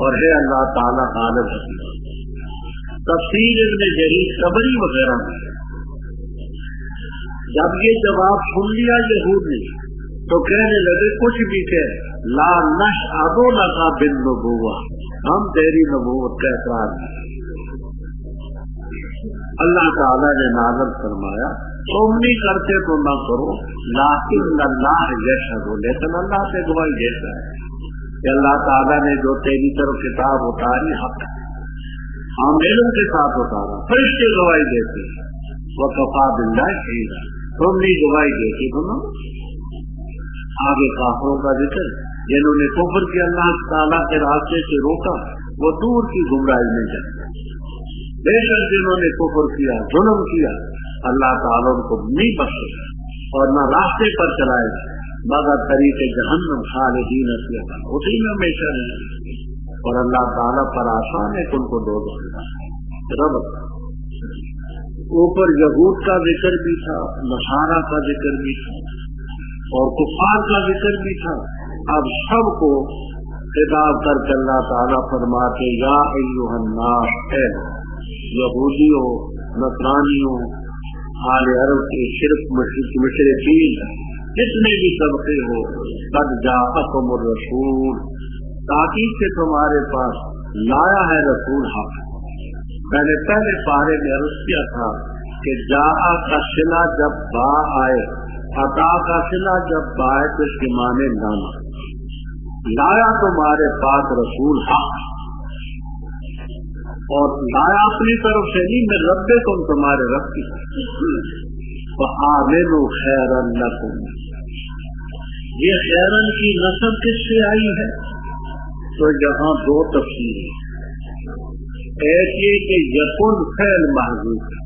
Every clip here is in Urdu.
اور ہے اللہ تعالیٰ غالب حکیم. تفسیر ابن جریر طبری وغیرہ میں جب یہ جواب سن لیا یہود نے تو کہنے لگے کچھ بھی کہ لا نشهد لك بالنبوة، ہم تیری نبوت کا اقرار نہیں. اللہ تعالیٰ نے نازل فرمایا تم نہیں کرتے تو نہ کرو، لیکن اللہ یشہد، لیکن اللہ سے گواہی دیتا ہے کہ اللہ تعالیٰ نے جو تیری طرف کتاب اتاری حق ہے، ہم علم کے ساتھ اتارا، فرشتے گواہی دیتے ہیں. وکفیٰ باللہ شہیدا، تم نہیں گواہی دیتے تو نہ. آگے کافروں کا ذکر، جنہوں نے کفر کے اللہ تعالیٰ کے راستے سے روکا وہ دور کی گمراہی میں جائے. بے شک جنہوں نے کفر کیا، ظلم کیا، اللہ تعالیٰ ان کو نہیں بخشے اور نہ راستے پر چلائے مگر طریق جہنم خالدین فیہا، اسی میں ہمیشہ رہیں. اور اللہ تعالیٰ پر آسان ہے کہ ان کو دوزخ میں رب. اوپر یہود کا ذکر بھی تھا، نصارہ کا ذکر بھی تھا اور کفار کا ذکر بھی تھا. اب سب کو خطاب کر کے اللہ تعالیٰ فرماتے یا ایھا الناس، اے یہودیوں، نصرانیوں، آل عرب کے شرک مشرکین، جتنے بھی طبقے ہو، قد جاءکم الرسول، تاکید سے تمہارے پاس لایا ہے رسول حق. میں نے پہلے پارے میں عرض کیا تھا کہ جاء کا صلہ جب با آئے، عطا کا صلہ جب با آئے تو اس کے معنی لانا. لایا تمہارے پاس رسول حق، اور لایا اپنی طرف سے نہیں، میں رب تم تمہارے رب کی. فآمنوا خیرا لکم، یہ خیرن کی نسب کس سے آئی ہے؟ تو یہاں دو تفسیر، ایک یہ کہ یکن فعل محذوف ہے،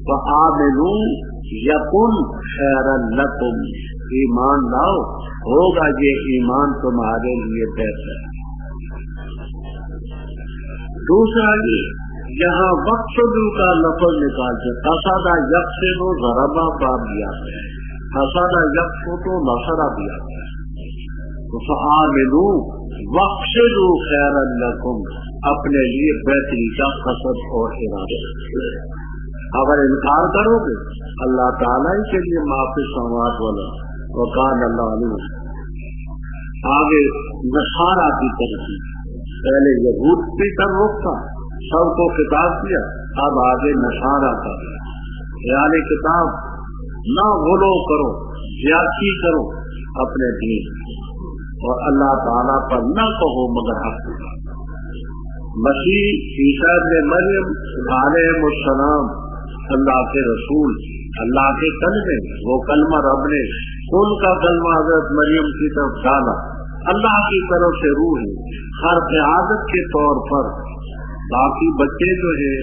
فآمنوا یکن خیرا لکم، ایمان لاؤ ہوگا یہ ایمان تمہارے لیے بہتر ہے. دوسرا یہاں وقت کا لفظ نکالتے، حسد یقصد ضربہ باب دیا ہے، حسد یقصد تو نصرہ دیا ہے. تو فآمنوا واقصدوا خیرا لکم، اپنے لیے بہتری کا قصد اور ارادہ. اگر انکار کرو گے اللہ تعالیٰ ہی کے لیے معافی سماوات والا وکان اللہ علیم. آگے نصارہ کی طرف، پہلے یہود کی طرف تھا، سب کو خطاب کیا، اب آگے نصارہ کا. یعنی کتاب نہ غلو کرو، زیادتی کرو اپنے دین، اور اللہ تعالیٰ پر نہ کہو مگر حق. مسیح عیسیٰ ابن مریم علیہ السلام اللہ کے رسول، اللہ کے کلمے، وہ کلمہ رب نے ان کا کلمہ حضرت مریم کی طرف ڈالا، اللہ کی طرف سے روح ہے خرق عادت کے طور پر. باقی بچے جو ہے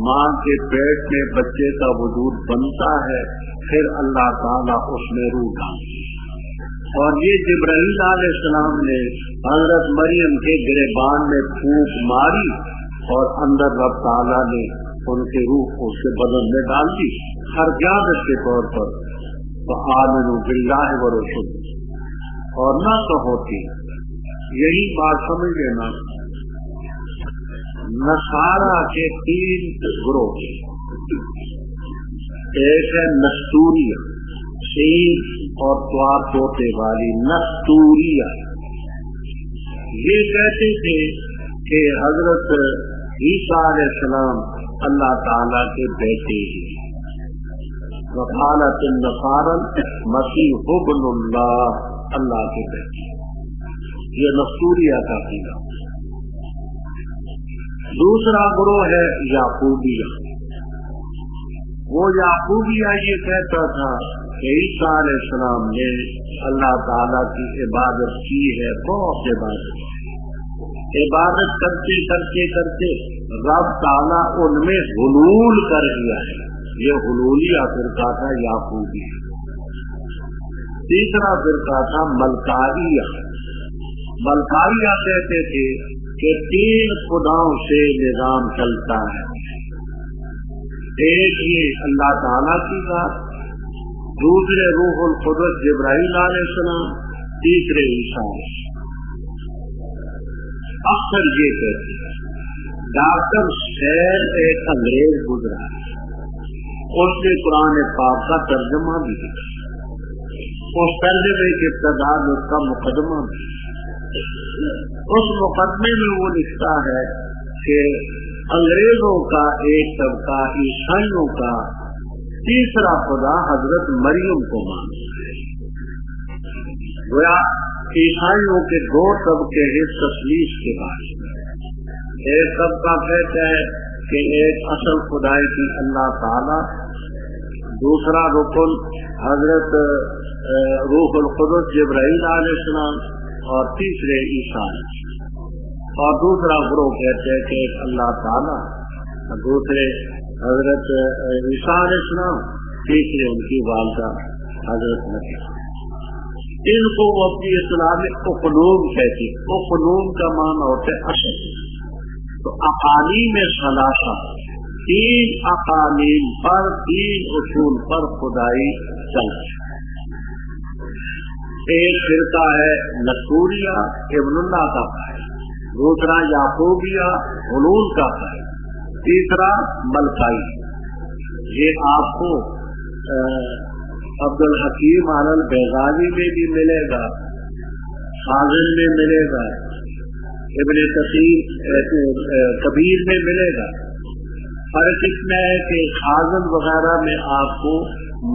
ماں کے پیٹ میں بچے کا وجود بنتا ہے، پھر اللہ تعالیٰ اس میں روح ڈالتے. اور یہ جبرائیل علیہ السلام نے حضرت مریم کے گریبان میں پھونک ماری اور اندر رب تعالیٰ نے ان کی روح اس کے بدن میں ڈال دی خرق عادت کے طور پر. فآمنوا باللہ ورسولہ، اور نہ کہوتی. یہی بات سمجھ لینا، نصارہ کے تین گروہ، ایک ہے نستوریہ، سین اور توار طوطے والی نستوریہ. یہ کہتے تھے کہ حضرت عیسیٰ علیہ السلام اللہ تعالیٰ کے بیٹے ہیں. وقالت النصارى مسیح ابن اللہ، اللہ کے بیٹے. یہ نستوریہ کا عقیدہ. دوسرا گروہ ہے یعقوبیہ. وہ یعقوبیہ یہ کہتا تھا کہ عیسیٰ علیہ السلام نے اللہ تعالیٰ کی عبادت کی ہے، بہت عبادت کرتے کرتے کرتے رب تعالیٰ ان میں حلول کر دیا ہے. یہ حلولیہ فرقہ تھا یعقوبی. تیسرا فرقہ تھا ملکاریہ. ملکاریہ کہتے تھے کہ تین خداؤں سے نظام چلتا ہے، ایک یہ اللہ تعالیٰ کی ذات، دوسرے روح القدس جبرائیل علیہ السلام، تیسرے عیسیٰ. اکثر یہ کہتے ہیں ڈاکٹر شیر ایک انگریز گزرا ہے، اس نے قرآن پاک کا ترجمہ بھی لکھا، اس ترجمے کی ابتدا میں اس کا مقدمہ بھی، اس مقدمے میں وہ لکھتا ہے کہ انگریزوں کا ایک طبقہ عیسائیوں کا تیسرا خدا حضرت مریم کو مانتا ہے۔ گویا عیسائیوں کے دو طبقے ہیں تثلیث کے بارے میں، ایک طبقہ کہتا ہے کہ ایک اصل خدائی کی اللہ تعالی، دوسرا رکن حضرت روح القدس جبرائیل علیہ السلام، اور تیسرے عیسیٰ، اور دوسرا گروہ کہتے ہیں کہ ایک اللہ تعالی، دوسرے حضرت عیسیٰ علیہ السلام، تیسرے ان کی والدہ حضرت مریم۔ ان کو وہ اپنی اصطلاح میں اقنوم کہتی ہے، اقنوم کا معنی ہوتا ہے اصل، تو اقالیم ثلاثہ، تین اقالیم پر، تین اصول پر خدائی چلتی ہے۔ ایک فرقہ ہے نصوریہ ابن اللہ کا قائل، دوسرا یعقوبیہ حلول کا قائل، تیسرا ملکائی۔ یہ آپ کو عبد الحکیم علی البیضاوی میں بھی ملے گا، خازن میں ملے گا، ابن کثیر کبیر میں ملے گا۔ فرق اس میں ہے کہ خازن وغیرہ میں آپ کو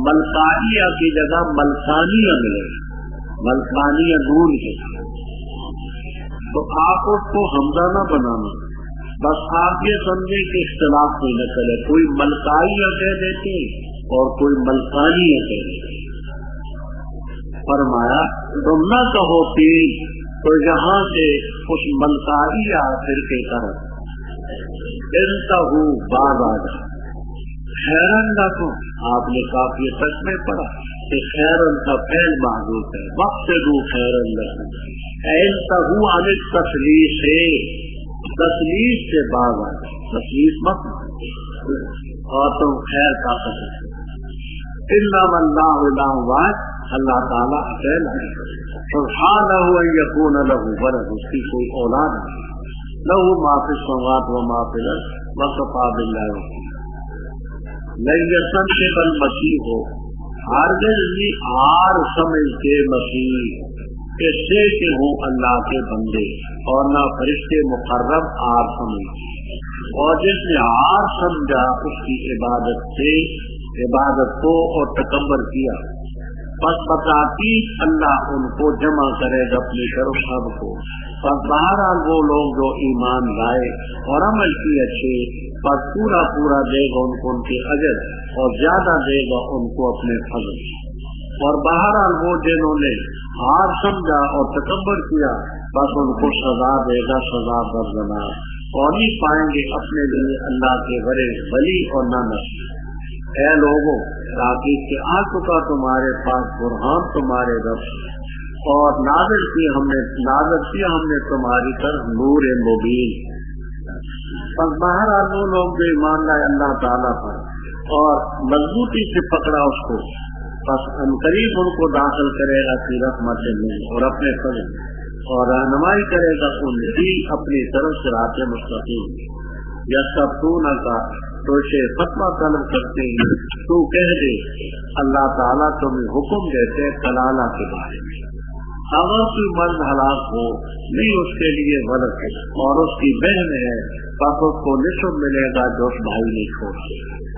ملکائیہ کی جگہ ملکانیہ ملے گا، ملکانیہ نون کے تو آپ اس کو حمزہ نہ بنانا، بس آپ یہ سمجھیں کہ اختلاف کوئی نہ چلے، کوئی ملکائیہ کہہ دیتے اور کوئی ملکانیہ کہہ دیتے۔ فرمایا تم نہ کہو تین، تو یہاں سے اس ملکائیہ فرقے طرف انتہو باز آ جائے۔ خیرن لکم، آپ نے کافی تک میں پڑھا کہ خیرن کا فعل محذوف ہے، وقت دو خیرن لکم، انتہو عن التثلیث سے، تثلیث سے باز آ جائے، تثلیث مت اور تم خیر کا قصد۔ انما اللہ الہ واحد، اللہ تعالیٰ اکیلا ہے، سبحانہ ان یکون لہ ولد، اس کی کوئی اولاد نہیں، لہ ما فی السماوات و ما فی الارض وکفی باللہ وکیلا۔ لن یصدق المسیح، ہرگز نہیں ہار سمجھتے مسیح اس سے کہ ہوں اللہ کے بندے، اور نہ فرشتے مقرب ہار سمجھتے، اور جس نے ہار سمجھا اس کی عبادت سے، عبادت کو اور تکبر کیا، پس بتاتی اللہ ان کو جمع کرے گا اپنی طرف سب کو۔ پس بہرحال وہ لوگ جو ایمان لائے اور عمل کیے اچھے، پر پورا پورا دے گا ان کو ان کے اجر، اور زیادہ دے گا ان کو اپنے فضل۔ اور بہرحال وہ جنہوں نے ہار سمجھا اور تکبر کیا، بس ان کو سزا دے گا، سزا دردناک، اور نہیں پائیں گے اپنے لیے اللہ کے بڑے ولی اور نہ نصیر۔ اے لوگوں، تاکہ کہ آ چکا تمہارے پاس برہان تمہارے رب سے، اور نازل کیا ہم نے تمہاری طرف نور مبین۔ بس بہرحال وہ لوگ جو ایمان لائے اللہ تعالیٰ پر اور مضبوطی سے پکڑا اس کو، بس عنقریب ان کو داخل کرے گا فی رحمت میں اور اپنے فضل، اور رہنمائی کرے گا ان کی اپنی طرف صراط مستقیم۔ یستفتونک، تو سے فتویٰ طلب کرتے ہیں، تو کہہ دے اللہ تعالیٰ تمہیں حکم دیتے کلالہ کے بارے میں، اگر کوئی مرد ہلاک ہو نہیں اس کے لیے ولد اور اس کی بہن ہے، بس اس کو نصف ملے گا جو اس بھائی نے چھوڑا،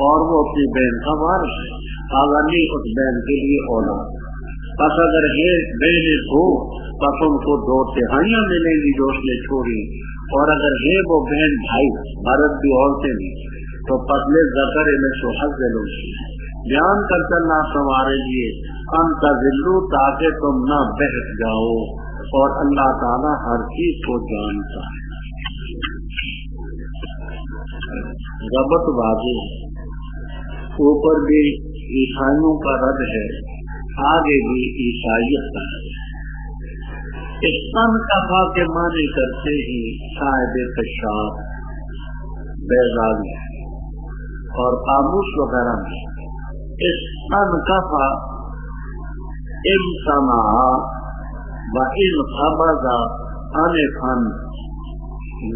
اور وہ اپنی بہن کا وارث ہے، اگر نہیں اس بہن کے لیے اولاد۔ بس اگر یہ بہنیں ہو بس ان کو 2/3 ملیں گی جو اس نے چھوڑی، اور اگر ہے وہ بہن بھائی مرد بھی عورتیں بھی، تو پتلے ذکر میں سوحد بیان کر چلنا تمہارے لیے ان تذلو، تاکہ تم نہ بہت جاؤ، اور اللہ تعالیٰ ہر چیز کو جانتا ہے۔ ربط واضح ہے، اوپر بھی عیسائیوں کا رد ہے، آگے بھی عیسائیت کا رد ہے۔ استن کفا کے معنی کرتے ہی صاحب کشاف بیضاوی اور قاموس وغیرہ میں استن کفا امتنع و ان قبض ان فن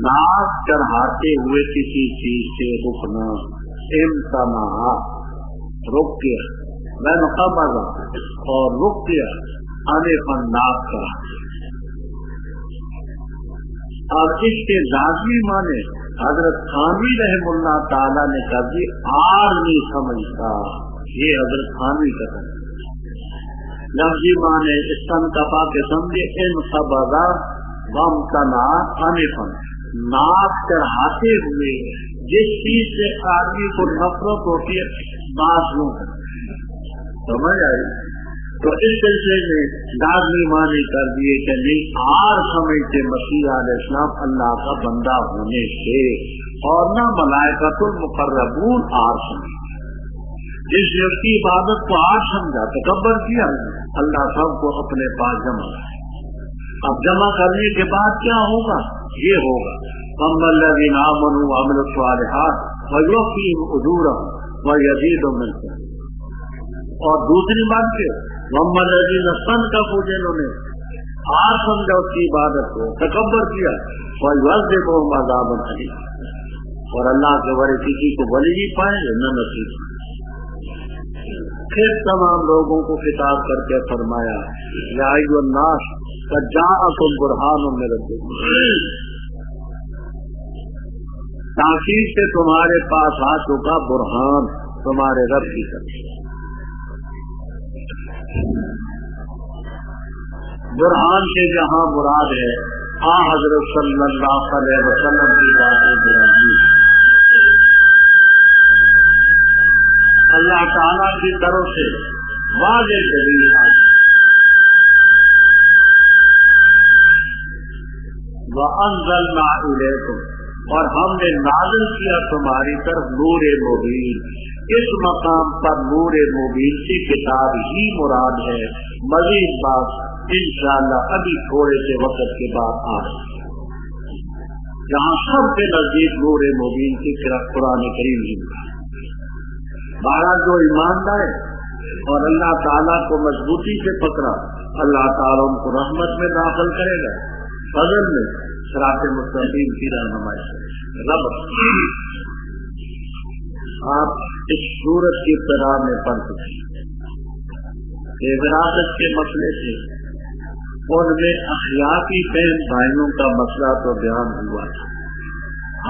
ناک چڑھاتے ہوئے کسی چیز سے رکنا، امتنا رک گیا، میں قبض اور رک گیا، آنے پر ناک چڑھا دیا۔ اور اس کے لازمی معنی حضرت تھانوی رحم اللہ تعالیٰ نے کہا جی آر نہیں سمجھتا، یہ حضرت تھانوی کا لفظی معنی استن کفا کے سمجھے، ان قبضہ وامتنا آنے پر ناک چڑھاتے ہوئے جس چیز سے آدمی کو نفرت ہوتی ہے بازوں سمجھ آئی، تو اس سلسلے میں لازمی معنی کر دیے کہ نہیں آر سمجھتے مسیح علیہ السلام اللہ کا بندہ ہونے سے، اور نہ ملائکۃ المقربون آر سمجھتے، جس نے اس کی عبادت کو آر سمجھا تکبر کیا، اللہ سب کو اپنے پاس جمع کرے۔ اب جمع کرنے کے بعد کیا ہوگا؟ یہ ہوگا اما الذین آمنوا وعملوا الصالحات فیوفیہم اجورہم ویزیدہم من فضلہ، اور دوسری بات کہ اما الذین استنکفوا، جنہوں نے آر سمجھا اس کی عبادت کو، تکبر کیا، فیعذبہم عذابا الیما، اور اللہ کے ورے کسی کو ولی نہیں پائیں گے نہ نصیب۔ پھر تمام لوگوں کو خطاب کر کے فرمایا یا ایھا الناس قد جاءکم برہان من ربکم، تاکید سے تمہارے پاس آ چکا برہان تمہارے رب کی طرف۔ برہان سے جہاں مراد ہے حضرت صلی اللہ علیہ وسلم کی ذات ابراہیم، اللہ تعالیٰ کی طرف سے واضح دلیل آئی، وَأَنزَلْنَا إِلَيْكُمْ، اور ہم نے نازل کیا تمہاری طرف نور مبین۔ اس مقام پر نور مبین کی کتاب ہی مراد ہے، مزید بات انشاءاللہ ابھی تھوڑے سے وقت کے بعد آ رہی ہے، جہاں سب کے نزدیک نور مبین کی قرآن کریم ہی مراد۔ بارہ جو ایمان لائے اور اللہ تعالیٰ کو مضبوطی سے پکڑا، اللہ تعالیٰ ان کو رحمت میں داخل کرے گا، فضل میں صراط مستقیم کی رہنمائی کرے گا۔ آپ اس سورت کی ابتدا میں پڑھ چکے کہ وراثت کے مسئلے سے ان میں اخلاقی بہن بھائیوں کا مسئلہ تو بیان ہوا تھا،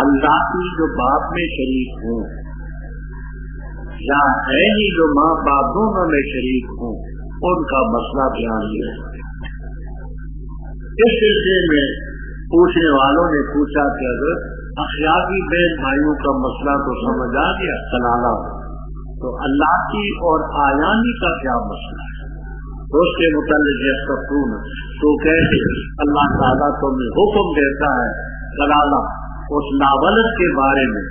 اللہ کی جو باپ میں شریک ہوں یا ہے ہی جو ماں باپ دونوں میں شریک ہوں، ان کا مسئلہ بیان ہوا۔ اس سلسلے میں پوچھنے والوں نے پوچھا کہ اگر اخلاقی بہن بھائیوں کا مسئلہ تو سمجھ آ گیا کلالہ، تو اللہ کی اور آیانی کا کیا مسئلہ ہے؟ تو اس کے متعلق یستفتون، تو کہتے اللہ تعالیٰ تمہیں حکم دیتا ہے کلالہ اس لاولد کے بارے میں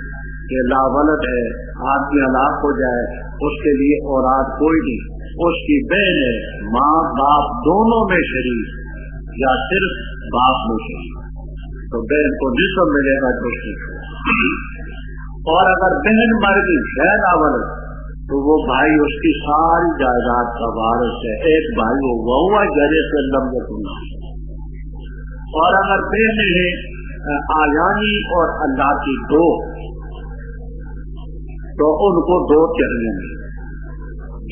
کہ لاولد ہے، آدمی ہلاک ہو جائے، اس کے لیے اولاد کوئی نہیں، اس کی بہن ہے، ماں باپ دونوں میں شریک یا صرف باپ میں شریک، تو بہن کو نصف ملے گا جو اور اگر بہن مر گئی غیر لاولد تو وہ بھائی اس کی ساری جائیداد کا وارث ہے، ایک بھائی وہ ہوا جرے سے لمبے سننا، اور اگر بہنیں ہیں آیانی اور اللہ کی دو، تو ان کو دو چڑھنے میں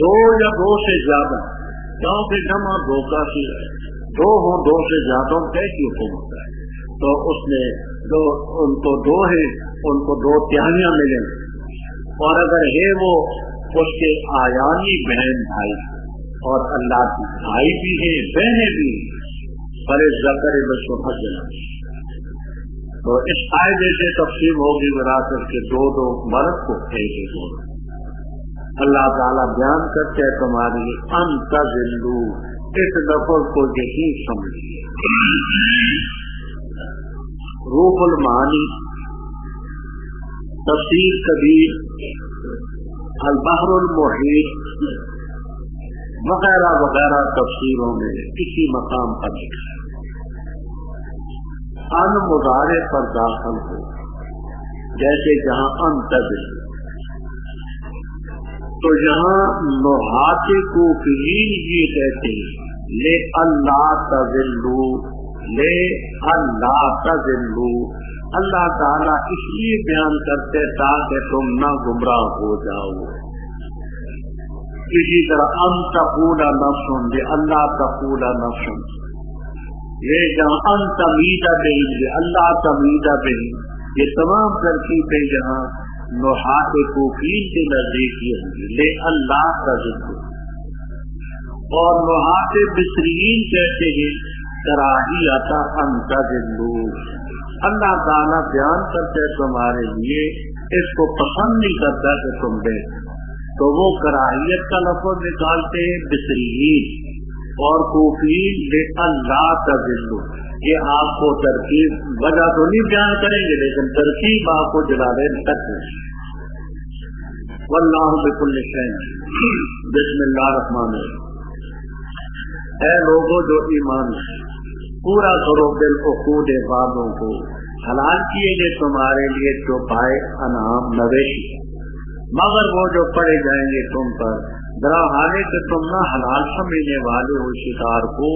دو یا دو سے زیادہ، کیونکہ جمع دو کا سی دو ہوں، دو سے زیادہ کیسی حکم ہوتا ہے، تو اس نے دو، ان کو دو ہے، ان کو دو تہائیاں ملیں، اور اگر ہے وہ اس کے آیانی بہن بھائی اور اللہ کی بھائی بھی ہیں بہنیں بھی پر ذکر بشر حجنا، تو اس قاعدے سے تقسیم ہوگی وراثت کے دو دو مرد کو ایک ایک ہوگا۔ اللہ تعالیٰ بیان کرتے ہیں تمہاری انتظلو، اس لفظ کو یہی سمجھیے۔ روح المعانی، تفسیر کبیر، البحر المحیط وغیرہ وغیرہ تفسیروں میں کسی مقام پر لکھا ہے ان مضارع پر داخل ہو، جیسے جہاں انتظر، تو یہاں نحات کوفیین یہ کہتے ہیں لے اللہ تذلو، لے اللہ تذلو، اللہ تعالیٰ اس لیے بیان کرتے تاکہ تم نہ گمراہ ہو جاؤ. اسی طرح ان تقول نفس اللہ تقول نفس، یہ جہاں ان تمید بہی اللہ تمید بہی، یہ تمام ترکیبیں جہاں نحات کوفین کے نزدیک یہ ہوں گی لے اللہ کا ذکر. اور نحات بصرین کہتے ہیں کراہیت ان تضلوا، اللہ تعالیٰ بیان کرتے تمہارے لیے اس کو پسند نہیں کرتا کہ تم دیکھ، تو وہ کراہیت کا لفظ نکالتے ہیں بصرین. اور کوفین لے اللہ تضلوا، یہ آپ کو ترکیب وجہ تو نہیں بیان کریں گے لیکن ترکیب آپ کو جلالے تک ہے. واللہ بکل شیء. بسم اللہ الرحمن الرحیم. اے لوگوں جو ایمان پورا کرو بالعقود وعدوں کو، حلال کیے گئے تمہارے لیے چوپائے انعام مویشی، مگر وہ جو پڑے جائیں گے تم پر ذرا حالے کہ تم نہ حلال سمجھنے والے ہو شکار کو،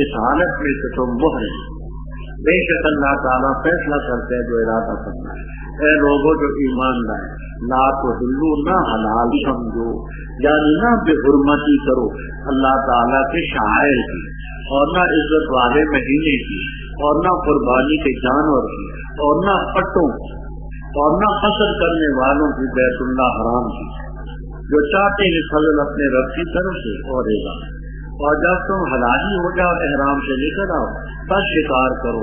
اس حالت میں کہ تم محرم. بے شک اللہ تعالیٰ فیصلہ کرتے جو ارادہ کرنا ہے. اے لوگوں جو ایمان لائے لا تحلوا، نہ حلال سمجھو، یعنی نہ بے حرمتی کرو اللہ تعالیٰ کے شعائر کی، اور نہ عزت والے مہینے کی، اور نہ قربانی کے جانور کی، اور نہ پٹوں، اور نہ قصر کرنے والوں کی بیت اللہ حرام کی، جو چاہتے ہیں فضل اپنے رب کی طرف سے اور رضا. اور جب تم حلالی ہو جاؤ احرام سے نکل آؤ بس شکار کرو.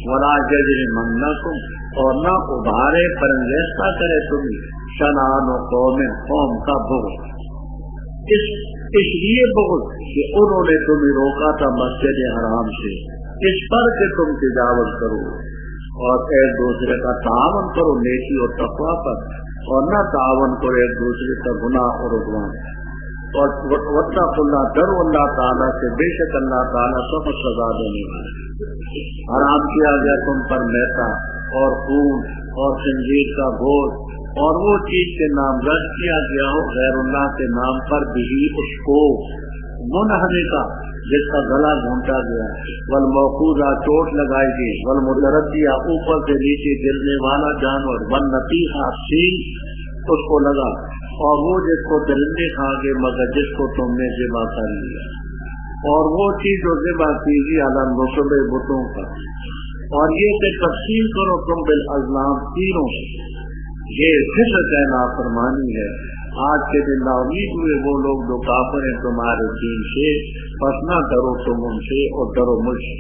ولا یجرمنکم، اور نہ ابھارے پرنگیختہ کرے تمہیں شنآن قوم کا بغض، اس لیے بغض کہ انہوں نے تمہیں روکا تھا مسجد حرام سے، اس پر کہ تم تجاوز کرو. اور ایک دوسرے کا تعاون کرو نیکی اور تقویٰ پر، اور نہ تعاون کرو ایک دوسرے کا گناہ اور عدوان. اور واتقوا اللہ، ڈرو اللہ تعالیٰ سے، بے شک اللہ تعالیٰ سب سزا دینے والا. حرام کیا گیا تم پر میتا اور خون اور خنزیر کا گوشت اور وہ چیز کے نام رد کیا گیا ہو غیر اللہ کے نام پر بھی، اس کو منہنے کا جس کا گلا گھونٹا گیا، والموقوذہ چوٹ لگائی گئی، والمتردیہ اوپر سے نیچے گرنے والا جانور، والنطیحہ سینگ اس کو لگا، اور وہ جس کو درندے کھا گئے مگر جس کو تم نے ذبح کر لیا، اور وہ چیز جو ذبح کیجیے علی نصب بتوں کا. اور یہ کہ تفصیل کرو تم بالازلام تیروں سے، یہ فسق ہے، نافرمانی ہے. آج کے دن نا امید ہوئے وہ لوگ جو کافر ہیں تمہارے دین سے، پس نہ ڈرو تم ان سے اور ڈرو مجھ سے.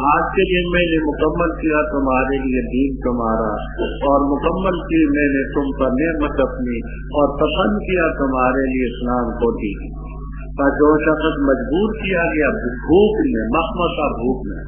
آج کے دن میں نے مکمل کیا تمہارے لیے دین تمہارا، اور مکمل کی میں نے تم پر نعمت اپنی، اور پسند کیا تمہارے لیے اسلام کو دی. پر جو شخص مجبور کیا گیا بھوک میں، مخمصہ بھوک میں،